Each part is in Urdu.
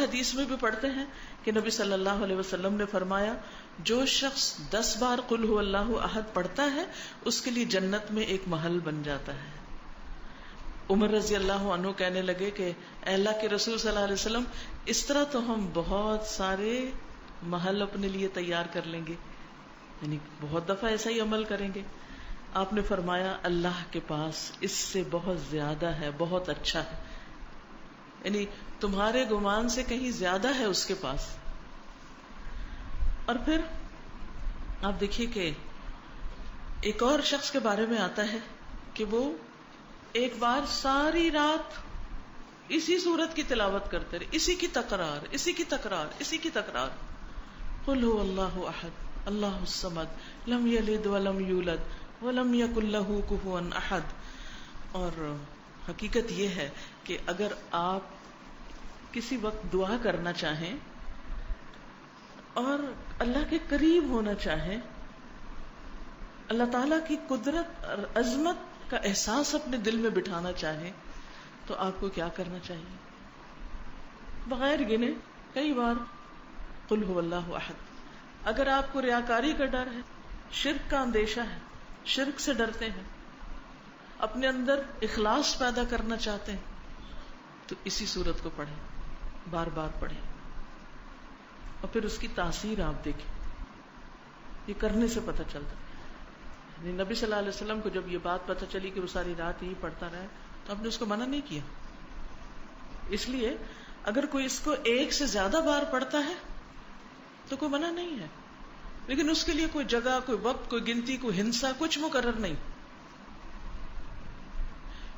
حدیث میں بھی پڑھتے ہیں کہ نبی صلی اللہ علیہ وسلم نے فرمایا جو شخص 10 بار قل هو اللہ احد پڑھتا ہے اس کے لیے جنت میں ایک محل بن جاتا ہے. عمر رضی اللہ عنہ کہنے لگے کہ اے اللہ کے رسول صلی اللہ علیہ وسلم اس طرح تو ہم بہت سارے محل اپنے لیے تیار کر لیں گے، یعنی بہت دفعہ ایسا ہی عمل کریں گے. آپ نے فرمایا اللہ کے پاس اس سے بہت زیادہ ہے، بہت اچھا ہے، یعنی تمہارے گمان سے کہیں زیادہ ہے اس کے پاس. اور پھر آپ دیکھیے کہ ایک اور شخص کے بارے میں آتا ہے کہ وہ ایک بار ساری رات اسی سورت کی تلاوت کرتے رہے، اسی کی تکرار، اسی کی تکرار، اسی کی تکرار. قل هو اللہ احد اللہ الصمد لم یلد ولم یولد ولم یکن لہ کفوا احد. اور حقیقت یہ ہے کہ اگر آپ کسی وقت دعا کرنا چاہیں اور اللہ کے قریب ہونا چاہیں، اللہ تعالیٰ کی قدرت اور عظمت کا احساس اپنے دل میں بٹھانا چاہیں تو آپ کو کیا کرنا چاہیے؟ بغیر گنے کئی بار قل هو اللہ احد. اگر آپ کو ریاکاری کا ڈر ہے، شرک کا اندیشہ ہے، شرک سے ڈرتے ہیں، اپنے اندر اخلاص پیدا کرنا چاہتے ہیں تو اسی صورت کو پڑھیں، بار بار پڑھیں، اور پھر اس کی تاثیر آپ دیکھیں. یہ کرنے سے پتہ چلتا ہے. نبی صلی اللہ علیہ وسلم کو جب یہ بات پتہ چلی کہ وہ ساری رات یہی پڑھتا رہا تو آپ نے اس کو منع نہیں کیا. اس لیے اگر کوئی اس کو ایک سے زیادہ بار پڑھتا ہے تو کوئی منع نہیں ہے، لیکن اس کے لیے کوئی جگہ، کوئی وقت، کوئی گنتی، کوئی ہنسا کچھ مقرر نہیں.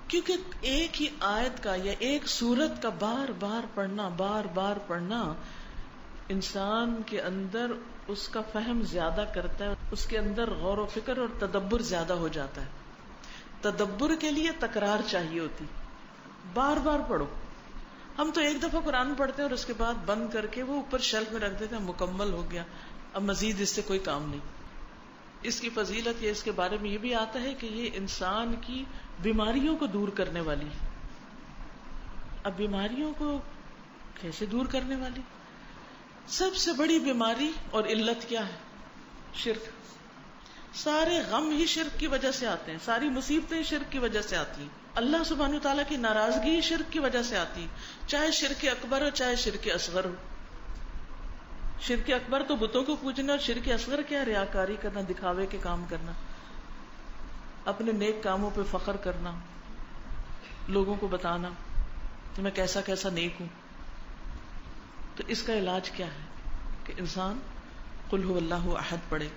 کیونکہ ایک ہی آیت کا یا ایک سورت کا بار بار پڑھنا انسان کے اندر اس کا فہم زیادہ کرتا ہے، اس کے اندر غور و فکر اور تدبر زیادہ ہو جاتا ہے. تدبر کے لیے تکرار چاہیے ہوتی، بار بار پڑھو. ہم تو ایک دفعہ قرآن پڑھتے ہیں اور اس کے بعد بند کر کے وہ اوپر شیلف میں رکھ دیتے ہیں، مکمل ہو گیا، اب مزید اس سے کوئی کام نہیں. اس کی فضیلت یا اس کے بارے میں یہ بھی آتا ہے کہ یہ انسان کی بیماریوں کو دور کرنے والی. اب بیماریوں کو کیسے دور کرنے والی؟ سب سے بڑی بیماری اور علت کیا ہے؟ شرک. سارے غم ہی شرک کی وجہ سے آتے ہیں، ساری مصیبتیں شرک کی وجہ سے آتی ہیں. اللہ سبحانہ وتعالیٰ کی ناراضگی شرک کی وجہ سے آتی، چاہے شرک اکبر ہو چاہے شرک اصغر ہو. شرک اکبر تو بتوں کو پوجنا، اور شرک اصغر کیا؟ ریاکاری کرنا، دکھاوے کے کام کرنا، اپنے نیک کاموں پہ فخر کرنا، لوگوں کو بتانا کہ میں کیسا کیسا نیک ہوں. تو اس کا علاج کیا ہے کہ انسان قل هو اللہ احد پڑھے.